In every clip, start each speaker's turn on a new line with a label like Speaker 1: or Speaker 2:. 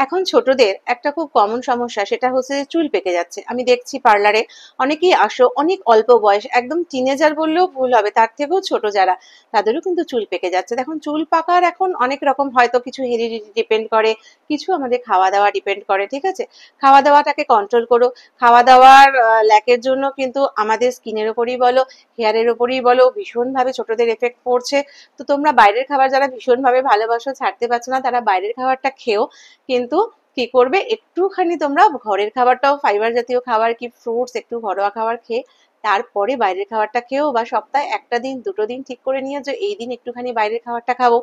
Speaker 1: এখন ছোটদের একটা খুব কমন সমস্যা, সেটা হচ্ছে যে চুল পেকে যাচ্ছে। আমি দেখছি পার্লারে অনেকেই আসো, অনেক অল্প বয়স, একদম টিনেজার বললেও ভুল হবে, তার থেকেও ছোট যারা, তাদেরও কিন্তু চুল পেকে যাচ্ছে। দেখুন চুল পাকার এখন অনেক রকম, হয়তো কিছু হেরিডিটি ডিপেন্ড করে, কিছু আমাদের খাওয়া দাওয়া ডিপেন্ড করে, ঠিক আছে? খাওয়া দাওয়াটাকে কন্ট্রোল করো। খাওয়া দাওয়ার ল্যাকের জন্য কিন্তু আমাদের স্কিনের ওপরই বলো, হেয়ারের ওপরই বলো, ভীষণভাবে ছোটদের এফেক্ট পড়ছে। তো তোমরা বাইরের খাবার যারা ভীষণভাবে ভালোবাসো, ছাড়তে পারছো না, তারা বাইরের খাবারটা খেও, কিন্তু কি করবে, একটুখানি তোমরা ঘরের খাবারটাও, ফাইবার জাতীয় খাবার কি ফ্রুটস, একটু ঘরোয়া খাবার খেয়ে তারপরে বাইরের খাবারটা খেও, বা সপ্তাহে একটা দিন দুটো দিন ঠিক করে নিয়ে যে এই দিন একটুখানি বাইরের খাবারটা খাবো,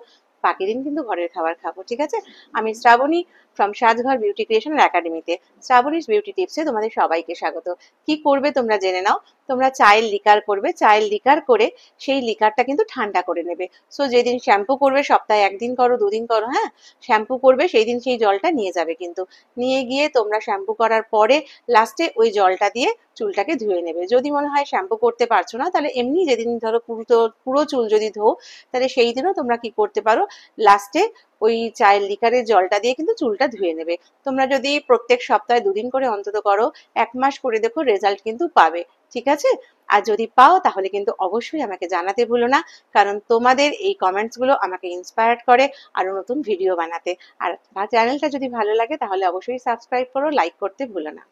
Speaker 1: বাকি দিন কিন্তু ঘরের খাবার খাবো, ঠিক আছে? আমি Shrabani from Sajghar beauty creation একাডেমিতে, শ্রাবণীর বিউটি টিপসে তোমাদের সবাইকে স্বাগত। কি করবে তোমরা জেনে নাও। তোমরা চায়ের লিকার করবে, চায়ের লিকার করে সেই লিকারটা কিন্তু ঠান্ডা করে নেবে। সো যেদিন শ্যাম্পু করবে, সপ্তাহে একদিন করো, দুদিন করো, হ্যাঁ, শ্যাম্পু করবে সেই দিন সেই জলটা নিয়ে যাবে, কিন্তু নিয়ে গিয়ে তোমরা শ্যাম্পু করার পরে লাস্টে ওই জলটা দিয়ে চুলটাকে ধুয়ে নেবে। যদি মনে হয় শ্যাম্পু করতে পারছো না, তাহলে এমনি যেদিন ধরো পুরো চুল যদি ধো, তাহলে সেই দিনও তোমরা কি করতে পারো, লাস্টে ওই চায়ের লিকারের জলটা দিয়ে কিন্তু চুলটা ধুয়ে নেবে। তোমরা যদি প্রত্যেক সপ্তাহে দুদিন করে অন্তত করো, 1 মাস করে দেখো, রেজাল্ট কিন্তু পাবে, ঠিক আছে? আর যদি পাও তাহলে কিন্তু অবশ্যই আমাকে জানাতে ভুলো না, কারণ তোমাদের এই কমেন্টসগুলো আমাকে ইন্সপায়ার্ড করে আরো নতুন ভিডিও বানাতে। আর চ্যানেলটা যদি ভালো লাগে তাহলে অবশ্যই সাবস্ক্রাইব করো, লাইক করতে ভুলো না।